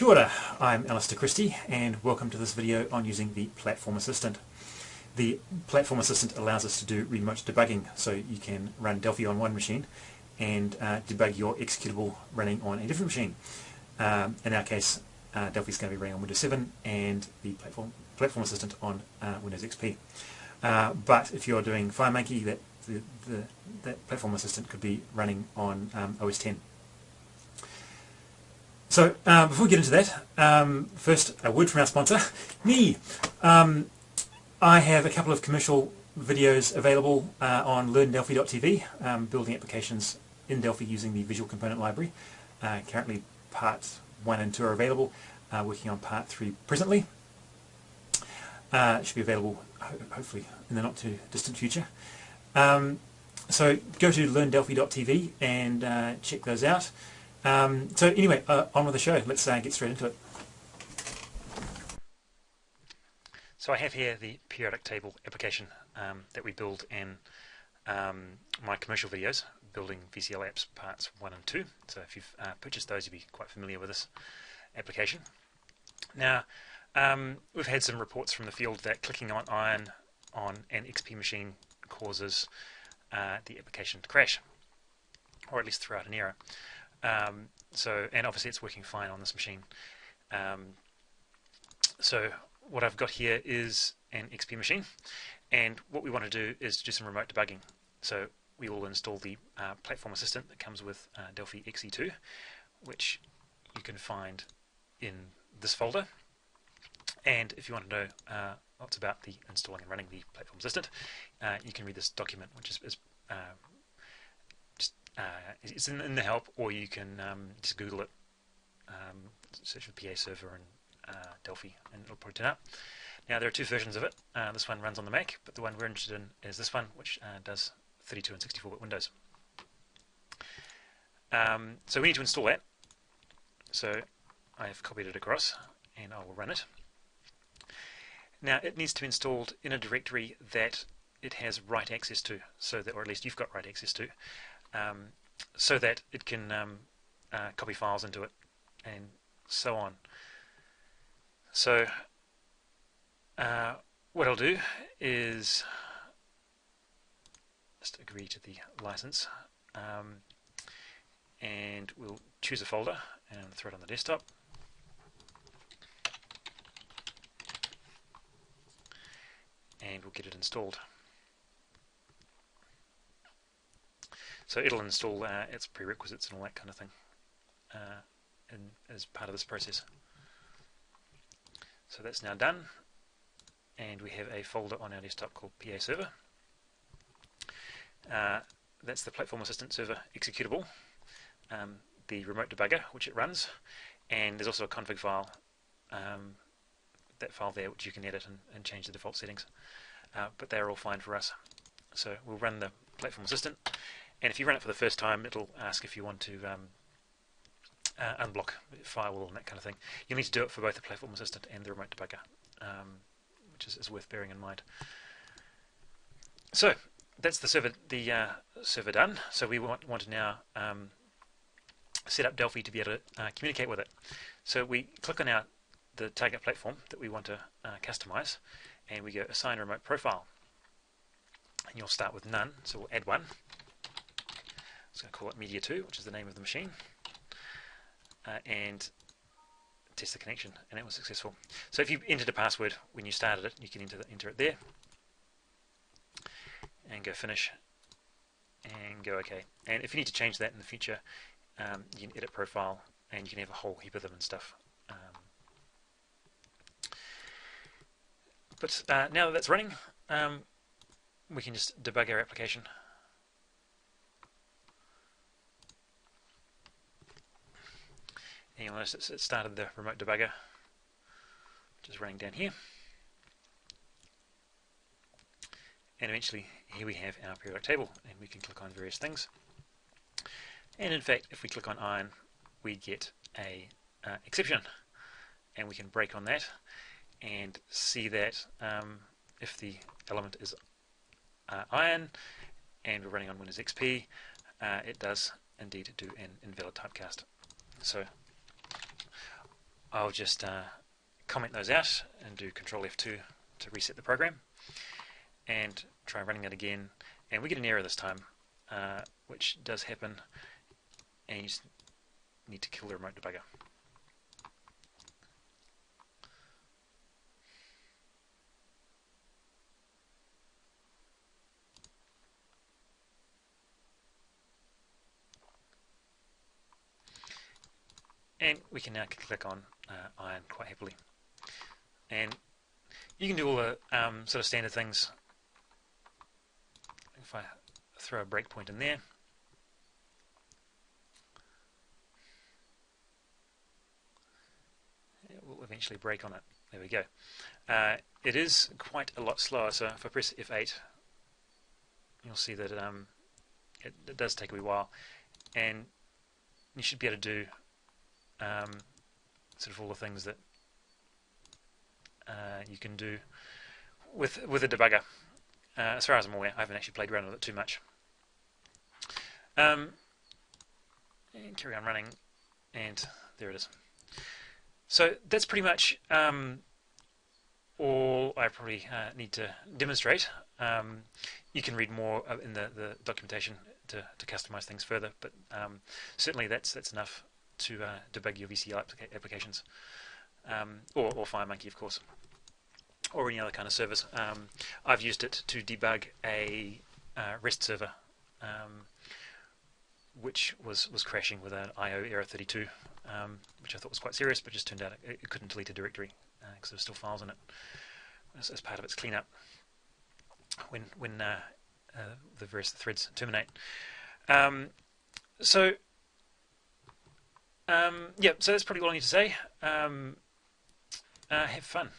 Kia ora, I'm Alister Christie and welcome to this video on using the Platform Assistant. The Platform Assistant allows us to do remote debugging, so you can run Delphi on one machine and debug your executable running on a different machine. In our case, Delphi is going to be running on Windows 7 and the Platform Assistant on Windows XP. But if you're doing FireMonkey, that Platform Assistant could be running on OS 10. So before we get into that, first a word from our sponsor, me. I have a couple of commercial videos available on learndelphi.tv, building applications in Delphi using the Visual Component Library. Currently parts 1 and 2 are available, working on part 3 presently. It should be available hopefully in the not too distant future. So go to learndelphi.tv and check those out. So anyway, on with the show. Let's get straight into it. So I have here the periodic table application that we build in my commercial videos, building VCL apps parts 1 and 2. So if you've purchased those, you'll be quite familiar with this application. Now, we've had some reports from the field that clicking on iron on an XP machine causes the application to crash, or at least throw out an error. And obviously it's working fine on this machine. So what I've got here is an XP machine, and what we want to do is do some remote debugging. So we will install the Platform Assistant that comes with Delphi XE2, which you can find in this folder. And if you want to know lots about the installing and running the Platform Assistant, you can read this document, which is it's in the help, or you can just Google it, search for PA server and Delphi, and it'll probably turn up. Now there are 2 versions of it. This one runs on the Mac, but the one we're interested in is this one, which does 32 and 64-bit Windows. So we need to install that. So I have copied it across, and I will run it. Now it needs to be installed in a directory that it has write access to, so that, or at least you've got write access to, so that it can copy files into it and so on. So what I'll do is just agree to the license, and we'll choose a folder and throw it on the desktop. And we'll get it installed. So it'll install its prerequisites and all that kind of thing as part of this process. So that's now done, and we have a folder on our desktop called PA server. That's the Platform Assistant server executable, the remote debugger which it runs, and there's also a config file, that file there, which you can edit and change the default settings, but they're all fine for us. So we'll run the Platform Assistant, and if you run it for the first time, it'll ask if you want to unblock firewall and that kind of thing. You'll need to do it for both the Platform Assistant and the remote debugger, which is worth bearing in mind. So that's the server done. So we want to now set up Delphi to be able to communicate with it. So we click on the target platform that we want to customize, and we go assign remote profile, and you'll start with none, so we'll add one. I'm going to call it Media 2, which is the name of the machine, and test the connection, and it was successful. So if you entered a password when you started it, you can enter it there, and go finish, and go OK. And if you need to change that in the future, you can edit profile, and you can have a whole heap of them and stuff. But now that that's running, we can just debug our application. And you'll notice it started the remote debugger, which is running down here. And eventually, here we have our periodic table, and we can click on various things. And in fact, if we click on iron, we get a exception, and we can break on that and see that if the element is iron and we're running on Windows XP, it does indeed do an invalid typecast. So I'll just comment those out and do Control F2 to reset the program and try running it again, and we get an error this time, which does happen, and you just need to kill the remote debugger. And we can now click on iron quite happily. And you can do all the sort of standard things. If I throw a breakpoint in there, it will eventually break on it. There we go. It is quite a lot slower, so if I press F8, you'll see that it does take a wee while, and you should be able to do sort of all the things that you can do with a debugger. As far as I'm aware, I haven't actually played around with it too much. And carry on running, and there it is. So that's pretty much all I probably need to demonstrate. You can read more in the documentation to customize things further, but certainly that's enough to debug your VCL applications, or FireMonkey, of course, or any other kind of service. I've used it to debug a REST server, which was crashing with an IO error 32, which I thought was quite serious, but just turned out it couldn't delete a directory because there were still files in it as part of its cleanup when the various threads terminate. So yeah, so that's probably all I need to say. Have fun.